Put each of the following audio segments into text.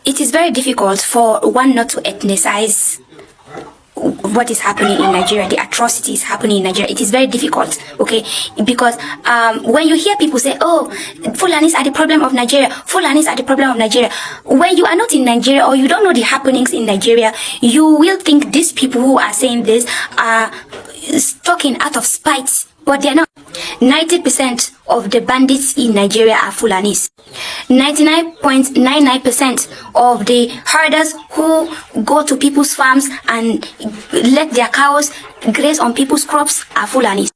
it is very difficult for one not to ethnicize what is happening in Nigeria, the atrocities happening in Nigeria. It is very difficult, okay? Because when you hear people say, oh, Fulanis are the problem of Nigeria, Fulanis are the problem of Nigeria, when you are not in Nigeria or you don't know the happenings in Nigeria, you will think these people who are saying this are talking out of spite, but they're not. 90% of the bandits in Nigeria are Fulanis. 99.99% of the herders who go to people's farms and let their cows graze on people's crops are Fulanis.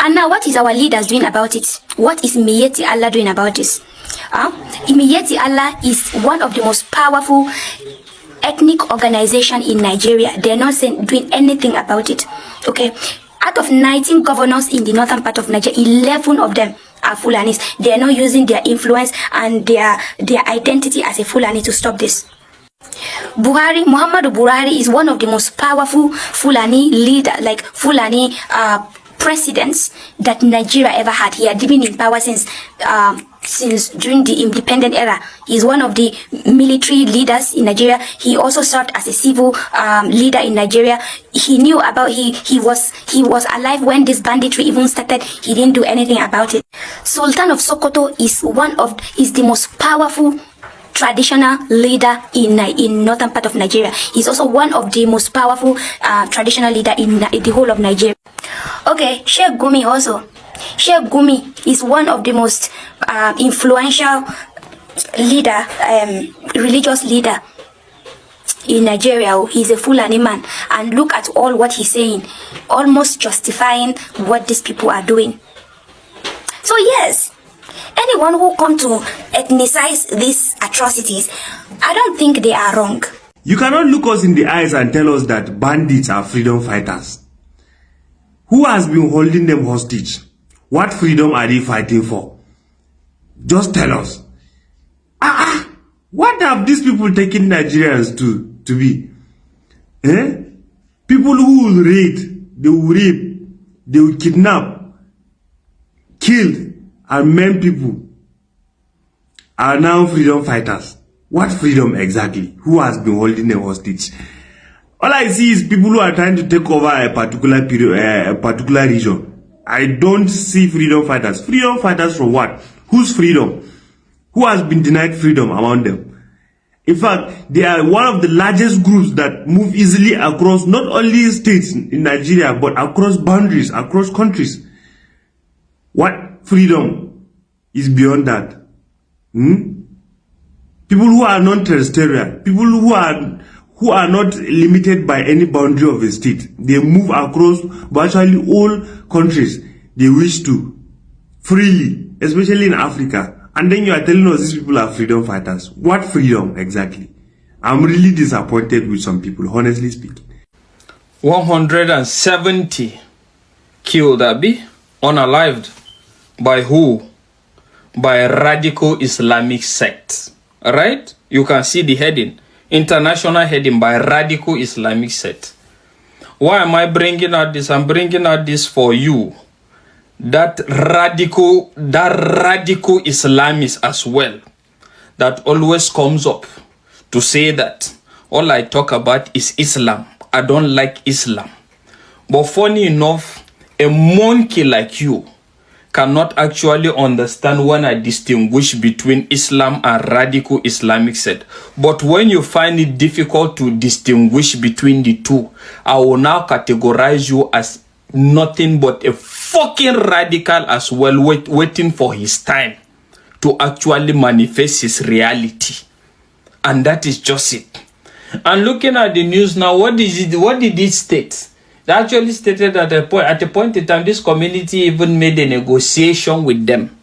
And now what is our leaders doing about it? What is Miyeti Allah doing about this? Miyeti Allah is one of the most powerful ethnic organization in Nigeria. They're not doing anything about it, okay? Out of 19 governors in the northern part of Nigeria, 11 of them are Fulanis. They are not using their influence and their identity as a Fulani to stop this. Muhammadu Buhari is one of the most powerful Fulani leader, like Fulani presidents that Nigeria ever had. He had been in power since during the independent era. He's one of the military leaders in Nigeria. He also served as a civil leader in Nigeria. He knew about he was alive when this banditry even started. He didn't do anything about it. Sultan of Sokoto is the most powerful traditional leader in northern part of Nigeria. He's also one of the most powerful traditional leader in the whole of Nigeria. Okay, Sheikh Gumi also. Sheikh Gumi is one of the most influential leader, religious leader in Nigeria. He's a Fulani man, and look at all what he's saying, almost justifying what these people are doing. So yes, anyone who come to ethnicize these atrocities, I don't think they are wrong. You cannot look us in the eyes and tell us that bandits are freedom fighters. Who has been holding them hostage? What freedom are they fighting for? Just tell us. What have these people taken Nigerians to be? People who will raid, they will rape, they will kidnap, kill, and maim people are now freedom fighters. What freedom exactly? Who has been holding them hostage? All I see is people who are trying to take over a particular period, a particular region. I don't see freedom fighters. Freedom fighters from what? Whose freedom? Who has been denied freedom among them? In fact, they are one of the largest groups that move easily across not only states in Nigeria, but across boundaries, across countries. What freedom is beyond that? People who are non-terrestrial, people who are not limited by any boundary of a state. They move across virtually all countries they wish to, freely, especially in Africa. And then you are telling us these people are freedom fighters. What freedom exactly? I'm really disappointed with some people, honestly speaking. 170 killed, Abi, unalived. By who? By a radical Islamic sect. Right? You can see the heading. International heading by radical Islamic sect. Why am I bringing out this? I'm bringing out this for you. That radical Islamist as well, that always comes up to say that all I talk about is Islam. I don't like Islam. But funny enough, a monkey like you cannot actually understand when I distinguish between Islam and radical Islamic sect. But when you find it difficult to distinguish between the two, I will now categorize you as nothing but a fucking radical as well, waiting for his time to actually manifest his reality. And that is just it. And looking at the news now, what did it state? They actually stated that at a point in time, this community even made a negotiation with them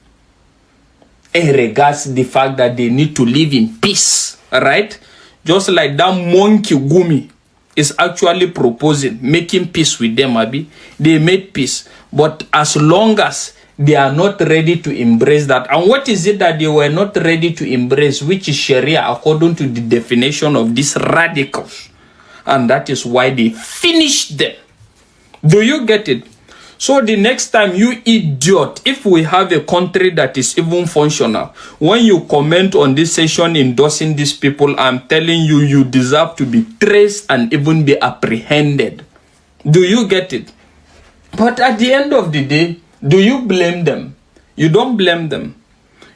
in regards to the fact that they need to live in peace, right? Just like that monkey Gumi is actually proposing, making peace with them, Abi. They made peace. But as long as they are not ready to embrace that, and what is it that they were not ready to embrace, which is Sharia according to the definition of these radicals? And that is why they finished them. Do you get it? So the next time, you idiot, if we have a country that is even functional, when you comment on this session endorsing these people, I'm telling you, you deserve to be traced and even be apprehended. Do you get it? But at the end of the day, do you blame them? You don't blame them.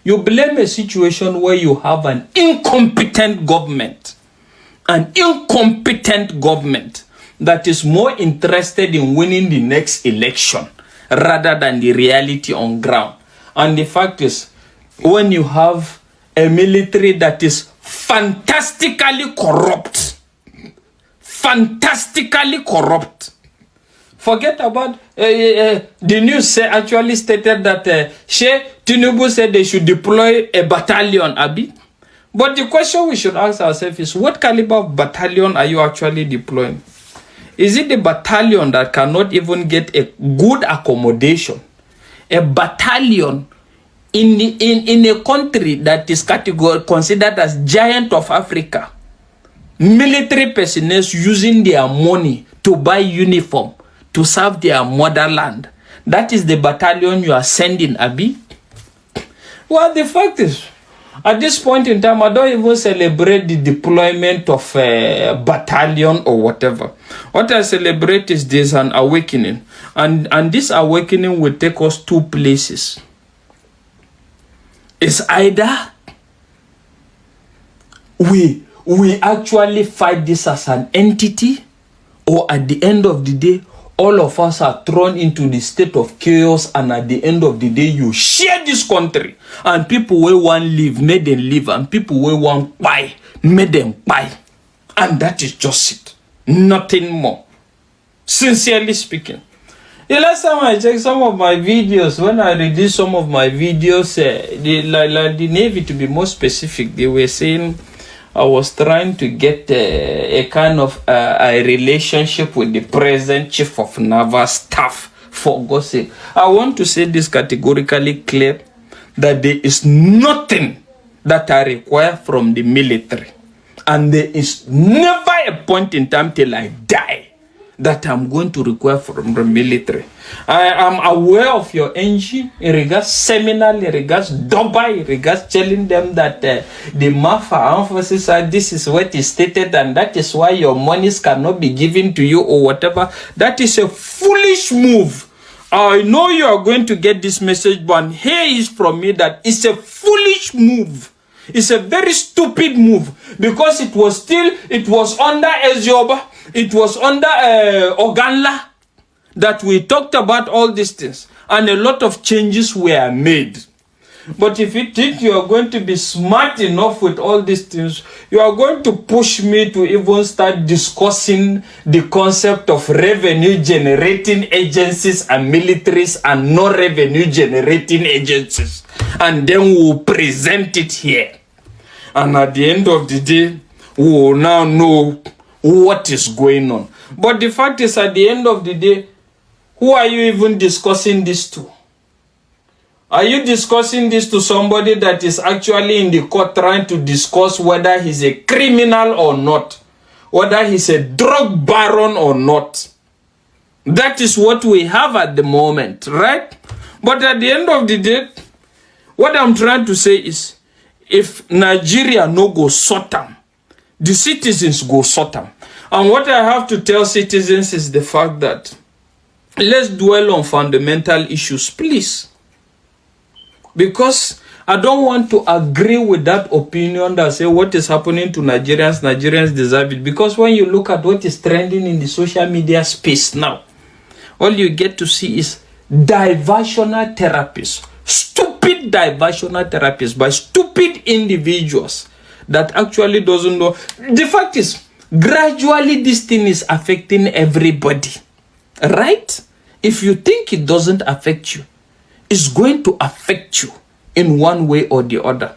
You blame a situation where you have an incompetent government. An incompetent government that is more interested in winning the next election rather than the reality on ground. And the fact is, when you have a military that is fantastically corrupt, forget about the news actually stated that Tinubu said they should deploy a battalion, Abi. But the question we should ask ourselves is, what caliber of battalion are you actually deploying? Is it the battalion that cannot even get a good accommodation? A battalion in a country that is considered as giant of Africa. Military personnel using their money to buy uniform to serve their motherland. That is the battalion you are sending, Abi. Well, the fact is, at this point in time, I don't even celebrate the deployment of a battalion or whatever. What I celebrate is there's an awakening. And this awakening will take us two places. It's either we actually fight this as an entity, or at the end of the day, all of us are thrown into the state of chaos, and at the end of the day, you share this country. And people will want live, make them live, and people will want buy, make them buy. And that is just it. Nothing more. Sincerely speaking. The last time I checked some of my videos, when I released some of my videos, the Navy, to be more specific, they were saying I was trying to get a kind of a relationship with the present chief of naval staff, for God's sake. I want to say this categorically clear, that there is nothing that I require from the military. And there is never a point in time till I die that I'm going to require from the military. I am aware of your engine in regards seminal, in regards Dubai, in regards telling them that the MAFA emphasis, this is what is stated, and that is why your monies cannot be given to you or whatever. That is a foolish move. I know you are going to get this message, but here is from me that it's a foolish move. It's a very stupid move, because it was under Ezioba, it was under Oganla that we talked about all these things, and a lot of changes were made. But if you think you are going to be smart enough with all these things, you are going to push me to even start discussing the concept of revenue generating agencies and militaries and non-revenue generating agencies. And then we'll present it here. And at the end of the day, we will now know what is going on. But the fact is, at the end of the day, who are you even discussing this to? Are you discussing this to somebody that is actually in the court trying to discuss whether he's a criminal or not? Whether he's a drug baron or not? That is what we have at the moment, right? But at the end of the day, what I'm trying to say is, if Nigeria no go sort them, the citizens go sort them. And what I have to tell citizens is the fact that let's dwell on fundamental issues, please. Because I don't want to agree with that opinion that say what is happening to Nigerians deserve it. Because when you look at what is trending in the social media space now, all you get to see is diversional therapies. Stupid diversional therapies by stupid individuals that actually doesn't know. The fact is, gradually this thing is affecting everybody. Right? If you think it doesn't affect you, it's going to affect you in one way or the other.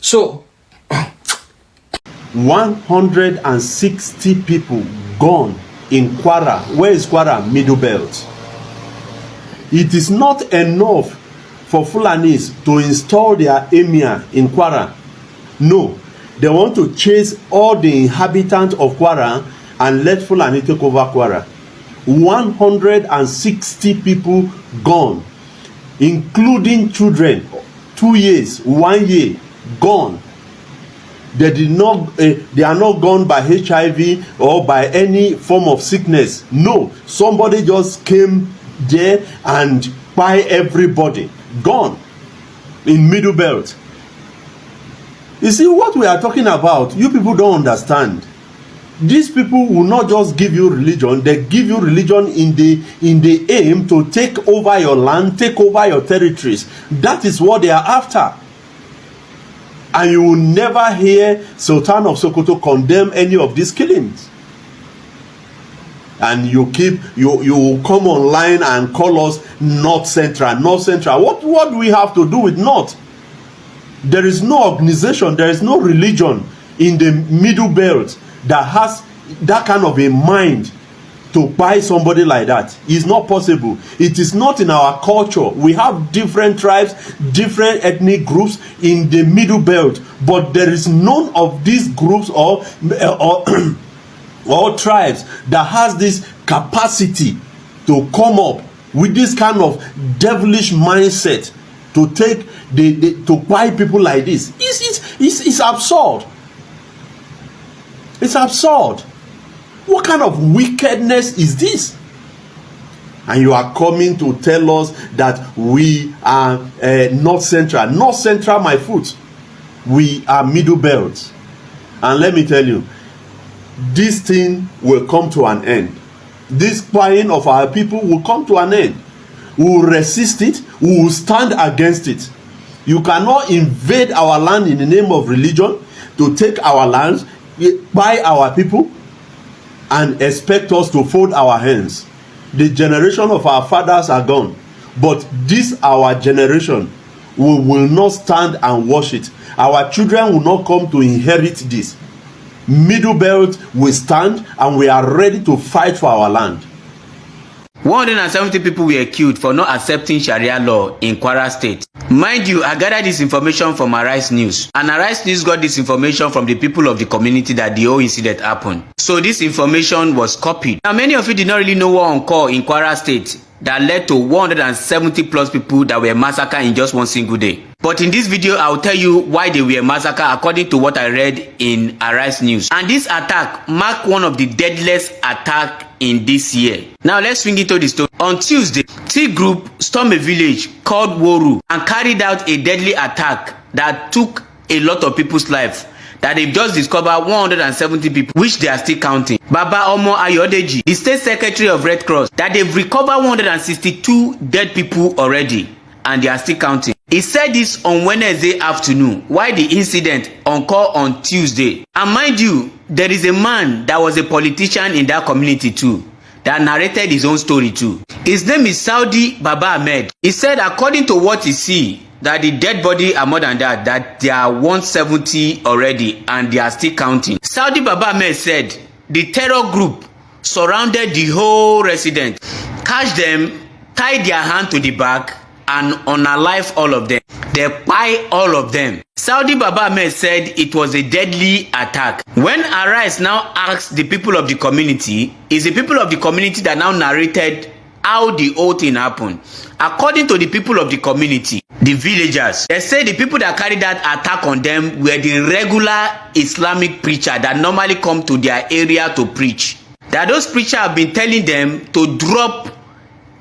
So 160 people gone in Kwara. Where is Kwara? Middle Belt. It is not enough for Fulanis to install their emir in Kwara. No, they want to chase all the inhabitants of Kwara and let Fulani take over Kwara. 160 people gone, including children, 2 years, 1 year, gone. They are not gone by HIV or by any form of sickness. No, somebody just came there and by everybody, gone in Middle Belt. You see what we are talking about, you people don't understand. These people will not just give you religion, they give you religion in the aim to take over your land, take over your territories. That is what they are after. And you will never hear Sultan of Sokoto condemn any of these killings. And you will come online and call us North Central. North Central. What do we have to do with North? There is no organization, there is no religion in the Middle Belt that has that kind of a mind to buy somebody like that. It's not possible. It is not in our culture. We have different tribes, different ethnic groups in the Middle Belt, but there is none of these groups or tribes that has this capacity to come up with this kind of devilish mindset to take to buy people like this. It's absurd. It's absurd. What kind of wickedness is this? And you are coming to tell us that we are North Central. North Central, my foot. We are Middle Belt. And let me tell you, this thing will come to an end. This buying of our people will come to an end. We will resist it. We will stand against it. You cannot invade our land in the name of religion to take our lands, buy our people, and expect us to fold our hands. The generation of our fathers are gone, but this our generation, we will not stand and watch it. Our children will not come to inherit this. Middle Belt will stand, and we are ready to fight for our land. 170 people were killed for not accepting Sharia law in Kwara State. Mind you, I gathered this information from Arise News. And Arise News got this information from the people of the community that the whole incident happened. So this information was copied. Now many of you did not really know what on call in Kwara State that led to 170 plus people that were massacred in just one single day. But in this video, I'll tell you why they were massacred according to what I read in Arise News. And this attack marked one of the deadliest attacks in this year. Now let's swing into the story. On Tuesday, T group stormed a village called Woru and carried out a deadly attack that took a lot of people's life. That they've just discovered 170 people, which they are still counting. Baba Omo Ayodeji, the state secretary of Red Cross, that they've recovered 162 dead people already, and they are still counting. He said this on Wednesday afternoon, while the incident occurred on Tuesday. And mind you, there is a man that was a politician in that community too, that narrated his own story too. His name is Saudi Baba Ahmed. He said according to what he see, that the dead body are more than that there are 170 already and they are still counting. Saudi Baba Ahmed said the terror group surrounded the whole resident, catch them, tie their hand to the back and unalive all of them. They buy all of them. Saudi Baba Ahmed said it was a deadly attack. When Arise now asked the people of the community, it's the people of the community that now narrated how the whole thing happened. According to the people of the community, the villagers, they say the people that carried that attack on them were the regular Islamic preacher that normally come to their area to preach. That those preachers have been telling them to drop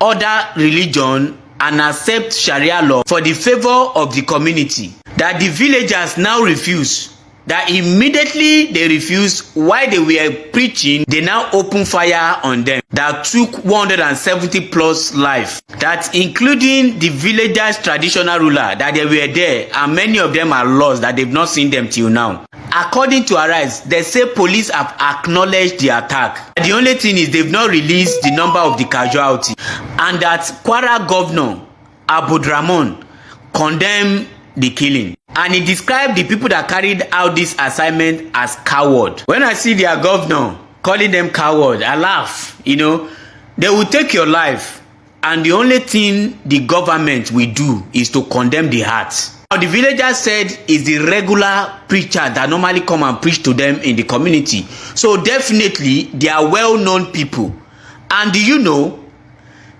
other religion and accept Sharia law for the favor of the community. That the villagers now refuse. That immediately they refused while they were preaching, they now open fire on them. That took 170 plus life. That including the villagers' traditional ruler, that they were there, and many of them are lost, that they've not seen them till now. According to Arise, they say police have acknowledged the attack. The only thing is they've not released the number of the casualties. And that Kwara governor, Abudramon, condemned the killing. And he described the people that carried out this assignment as coward. When I see their governor calling them coward, I laugh. You know, they will take your life, and the only thing the government will do is to condemn the heart. Now, the villagers said is the regular preacher that normally come and preach to them in the community. So definitely they are well-known people. And do you know,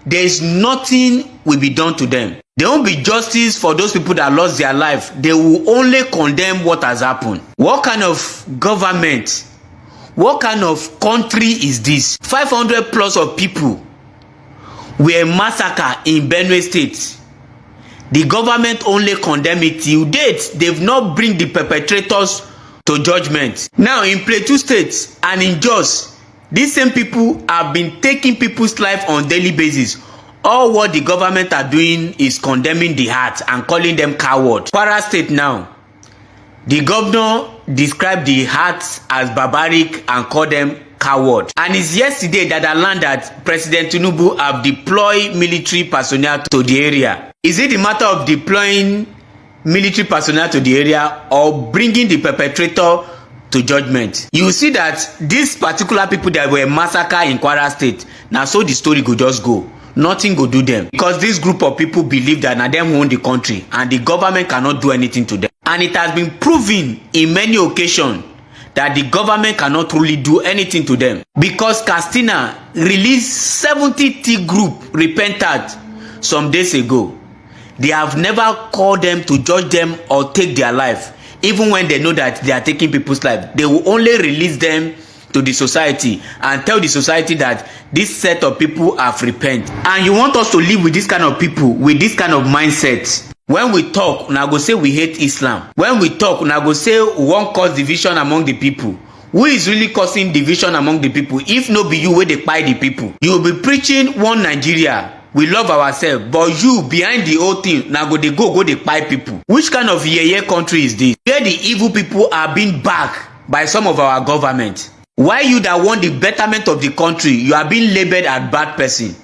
there is nothing will be done to them. There won't be justice for those people that lost their life. They will only condemn what has happened. What kind of government, what kind of country is this? 500 plus of people were massacred in Benue State. The government only condemn it till date. They've not bring the perpetrators to judgment. Now in Plateau State and in Jos, these same people have been taking people's life on daily basis. All what the government are doing is condemning the heart and calling them coward. Kwara State now, the governor described the hearts as barbaric and called them coward. And it's yesterday that I learned that President Tinubu have deployed military personnel to the area. Is it a matter of deploying military personnel to the area or bringing the perpetrator to judgment? You see that these particular people that were massacred in Kwara State, now so the story go just go. Nothing go do them, because this group of people believe that na them own the country and the government cannot do anything to them. And it has been proven in many occasions that the government cannot truly do anything to them, because Castina released 70 T group repentant some days ago. They have never called them to judge them or take their life. Even when they know that they are taking people's life, they will only release them to the society and tell the society that this set of people have repent. And you want us to live with this kind of people, with this kind of mindset? When we talk, now go say we hate Islam. When we talk, now go say we won't cause division among the people. Who is really causing division among the people? If no be you, where they buy the people. You will be preaching one Nigeria. We love ourselves, but you behind the whole thing, now go they buy people. Which kind of yeye country is this? Where the evil people are being backed by some of our government? Why you that want the betterment of the country, you are being labeled as bad person?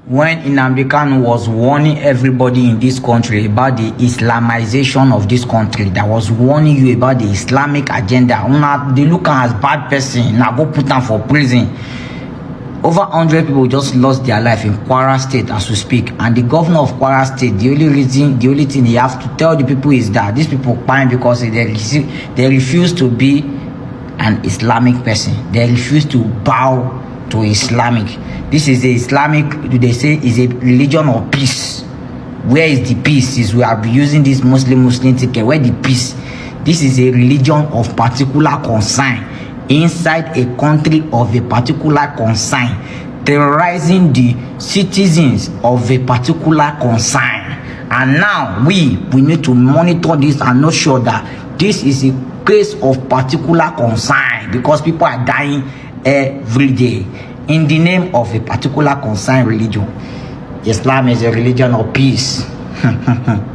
When Nnamdi Kanu was warning everybody in this country about the Islamization of this country, that was warning you about the Islamic agenda, they look as bad person, now go put them for prison. Over 100 people just lost their life in Kwara State as we speak, and the governor of Kwara State, the only thing he have to tell the people is that these people pine because they refuse to be an Islamic person. They refuse to bow to Islamic. This is the Islamic, they say, is a religion of peace. Where is the peace? Is we are using this Muslim ticket. Where the peace? This is a religion of particular concern inside a country of a particular concern, terrorizing the citizens of a particular concern. And now we need to monitor this and not sure that this is a case of particular concern, because people are dying every day in the name of a particular concern religion. Islam is a religion of peace.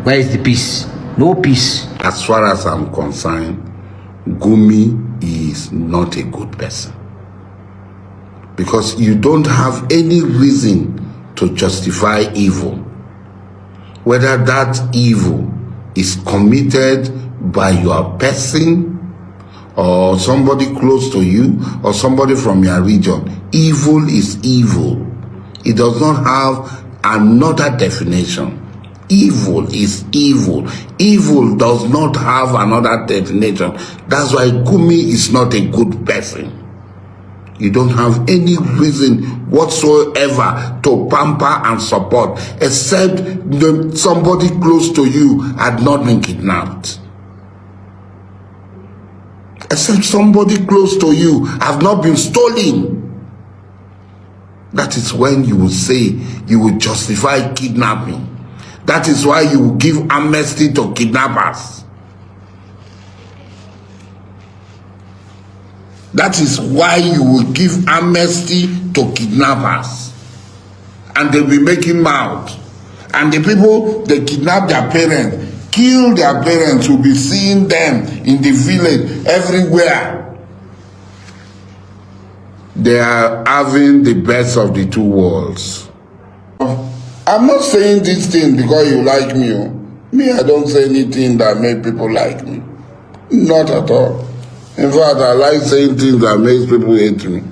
Where is the peace? No peace. As far as I'm concerned, Gumi is not a good person, because you don't have any reason to justify evil, whether that evil is committed by your person or somebody close to you or somebody from your region. Evil is evil. It does not have another definition. Evil is evil. Evil does not have another definition. That's why Gumi is not a good person. You don't have any reason whatsoever to pamper and support, except somebody close to you had not been kidnapped. Except somebody close to you have not been stolen. That is when you will say you will justify kidnapping. That is why you will give amnesty to kidnappers. That is why you will give amnesty to kidnappers. And they'll be making mouth. And the people, they kidnap their parents, kill their parents, will be seeing them in the village, everywhere. They are having the best of the two worlds. I'm not saying this thing because you like me. Me, I don't say anything that make people like me. Not at all. In fact, I like saying things that makes people hate me.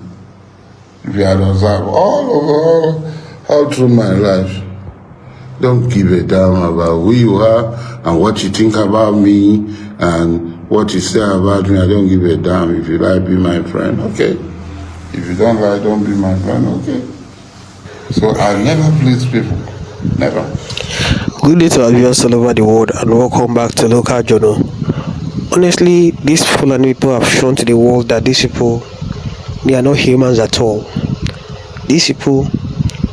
If you had observed all through my life, don't give a damn about who you are and what you think about me and what you say about me. I don't give a damn. If you like, be my friend, okay. If you don't like, don't be my friend, okay. So I never please people. Never. Good day to our viewers all over the world and welcome back to Local Journal. Honestly, these Fulani people have shown to the world that these people, they are not humans at all. These people,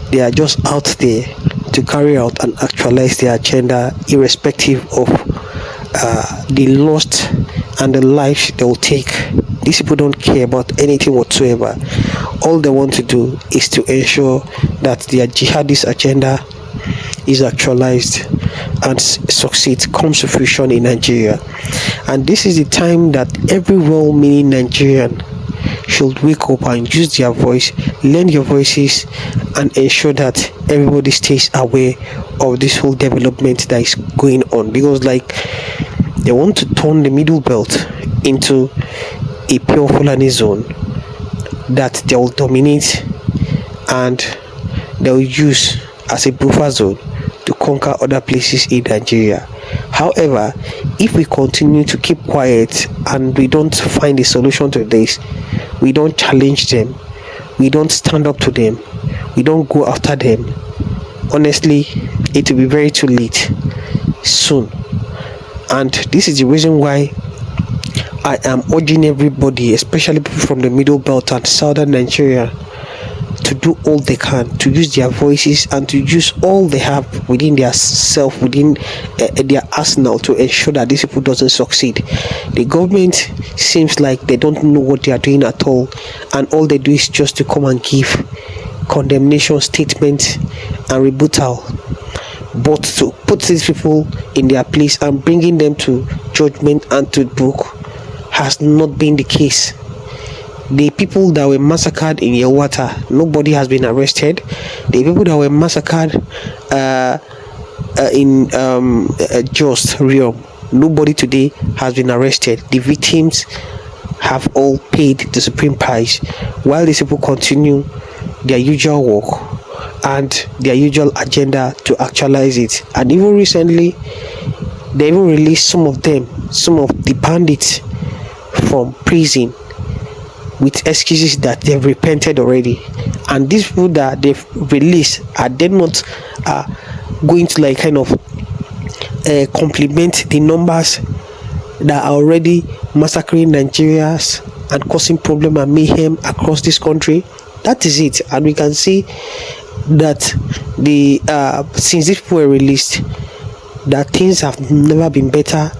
they are just out there to carry out and actualize their agenda irrespective of the loss and the lives they will take. These people don't care about anything whatsoever. All they want to do is to ensure that their jihadist agenda is actualized and succeeds, comes to fruition in Nigeria. And this is the time that every well-meaning Nigerian should wake up and use their voice, lend your voices, and ensure that everybody stays aware of this whole development that is going on, because like they want to turn the middle belt into a pure Fulani zone that they will dominate and they will use as a buffer zone to conquer other places in Nigeria. However, if we continue to keep quiet and we don't find a solution to this, we don't challenge them, we don't stand up to them, we don't go after them, honestly, it will be very too late soon. And this is the reason why I am urging everybody, especially people from the middle belt and southern Nigeria, to do all they can, to use their voices and to use all they have within their self, within their arsenal, to ensure that these people doesn't succeed. The government seems like they don't know what they are doing at all, and all they do is just to come and give condemnation statements and rebuttal. But to put these people in their place and bringing them to judgment and to book has not been the case. The people that were massacred in Yawata, nobody has been arrested. The people that were massacred in Just Realm, nobody today has been arrested. The victims have all paid the supreme price, while these people continue their usual work and their usual agenda to actualize it. And even recently, they even released some of the bandits from prison with excuses that they've repented already. And these people that they've released, are they not going to like kind of complement the numbers that are already massacring Nigerians and causing problem and mayhem across this country? That is it. And we can see that the since these people were released, that things have never been better,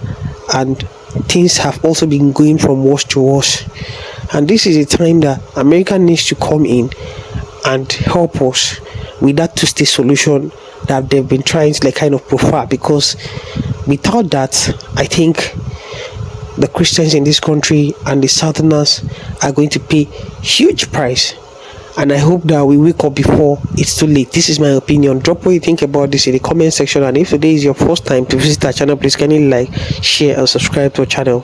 and things have also been going from worse to worse. And this is a time that America needs to come in and help us with that two-state solution that they've been trying to like kind of prefer, because without that, I think the Christians in this country and the Southerners are going to pay huge price. And I hope that we wake up before it's too late. This is my opinion. Drop what you think about this in the comment section. And if today is your first time to visit our channel, please kindly like, share, and subscribe to our channel.